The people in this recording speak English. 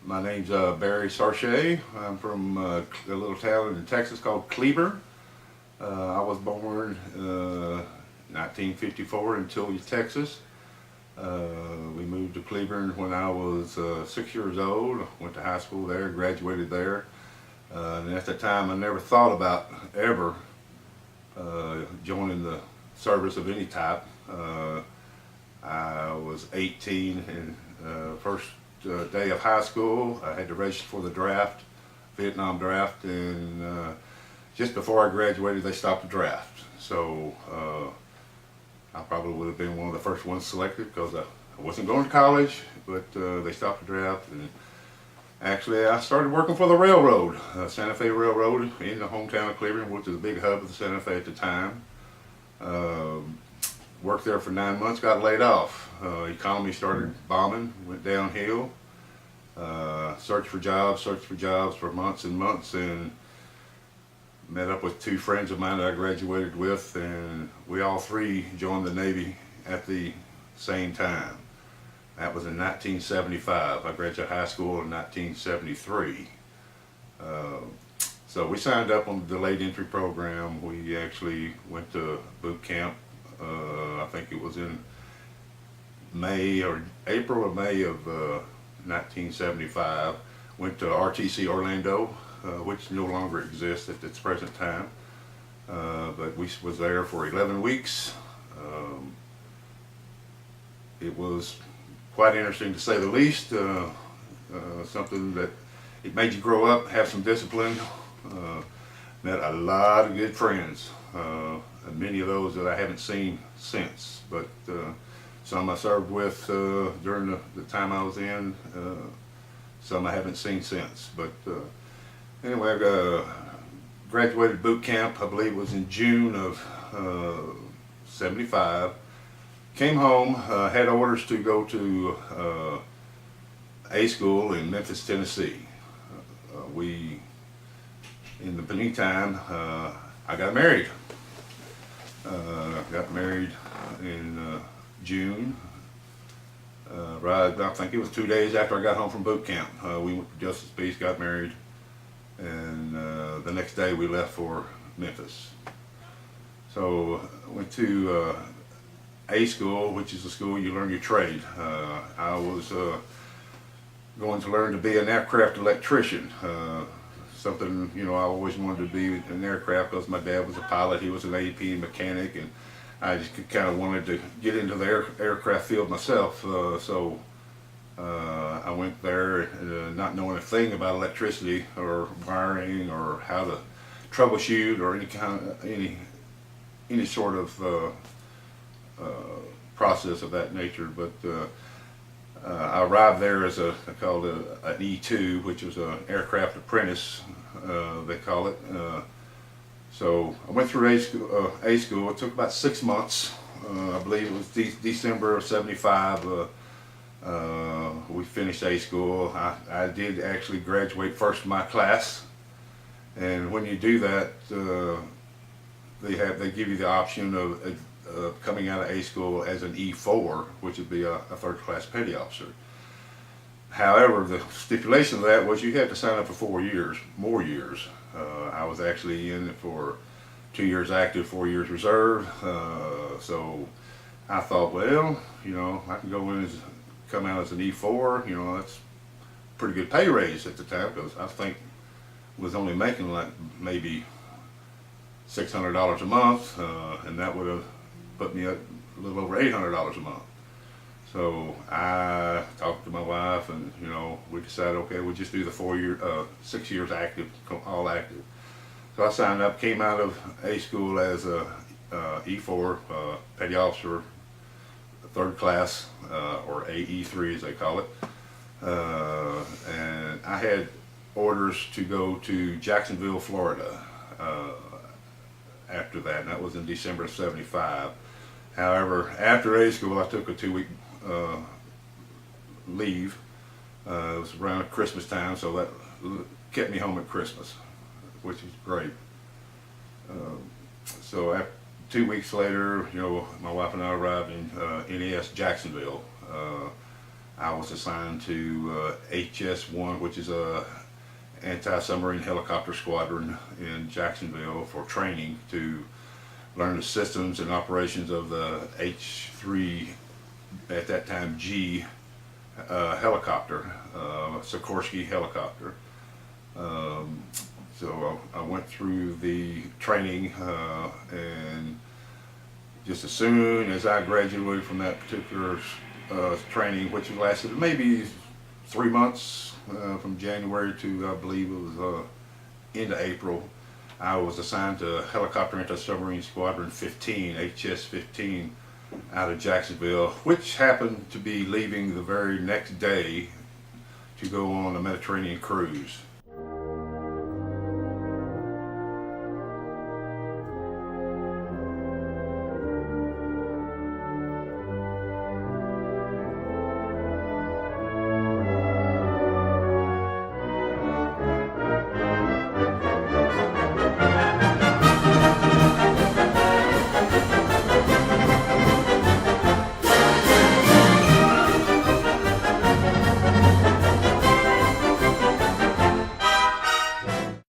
My name's Barry Sarchet. I'm from a little town in Texas called Cleaver. I was born 1954 in Tulsa, Texas. We moved to Cleveland when I was 6 years old. Went to high school there, graduated there. And at the time, I never thought about ever joining the service of any type. I was 18 and first day of high school. I had to register for the draft, Vietnam draft, and just before I graduated, they stopped the draft. So I probably would have been one of the first ones selected because I wasn't going to college, but they stopped the draft. And actually, I started working for the railroad, Santa Fe Railroad, in the hometown of Cleveland, which is a big hub of the Santa Fe at the time. Worked there for 9 months, got laid off. Economy started bombing, went downhill. Searched for jobs for months and months, and met up with two friends of mine that I graduated with, and we all three joined the Navy at the same time. That was in 1975. I graduated high school in 1973. So we signed up on the delayed entry program. We actually went to boot camp. I think it was in April or May of 1975. Went to RTC Orlando, which no longer exists at its present time. But we was there for 11 weeks. It was quite interesting to say the least. Something that it made you grow up, have some discipline. Met a lot of good friends, and many of those that I haven't seen since. But some I served with during the time I was in, some I haven't seen since. But anyway, I graduated boot camp, I believe it was in June of '75. Came home, had orders to go to A school in Memphis, Tennessee. In the meantime, I got married. Got married in June. Right, I think it was 2 days after I got home from boot camp. We went to Justice Peace, got married, and the next day we left for Memphis. So I went to A school, which is the school you learn your trade. I was going to learn to be an aircraft electrician. Something, I always wanted to be an aircraft because my dad was a pilot, he was an AP mechanic, and I just kind of wanted to get into the aircraft field myself. So I went there not knowing a thing about electricity or wiring or how to troubleshoot or any sort of process of that nature. But I arrived there as I called an E2, which was an aircraft apprentice, they call it. So I went through A school. It took about 6 months. I believe it was December of '75. We finished A school. I did actually graduate first in my class. And when you do that, they give you the option of coming out of A school as an E4, which would be a third class petty officer. However, the stipulation of that was you had to sign up for 4 years, more years. I was actually in it for 2 years active, 4 years reserve. So I thought, well, I can come out as an E4. That's a pretty good pay raise at the time, because I think was only making like maybe $600 a month, and that would have put me at a little over $800 a month. So I talked to my wife, and we decided, okay, we'll just do the 6 years active, all active. So I signed up, came out of A school as a E4 petty officer, third class, or AE3 as they call it, and I had orders to go to Jacksonville, Florida. After that, and that was in December of '75. However, after A school, I took a 2-week leave. It was around Christmas time, so that kept me home at Christmas, which was great. So 2 weeks later, my wife and I arrived in NES Jacksonville. I was assigned to HS-1, which is a anti-submarine helicopter squadron in Jacksonville for training to learn the systems and operations of the H-3, at that time G, helicopter, Sikorsky helicopter. So I went through the training, and just as soon as I graduated from that particular training, which lasted maybe 3 months, from January to, I believe it was into April, I was assigned to Helicopter Anti-Submarine Squadron 15, HS-15, out of Jacksonville, which happened to be leaving the very next day to go on a Mediterranean cruise.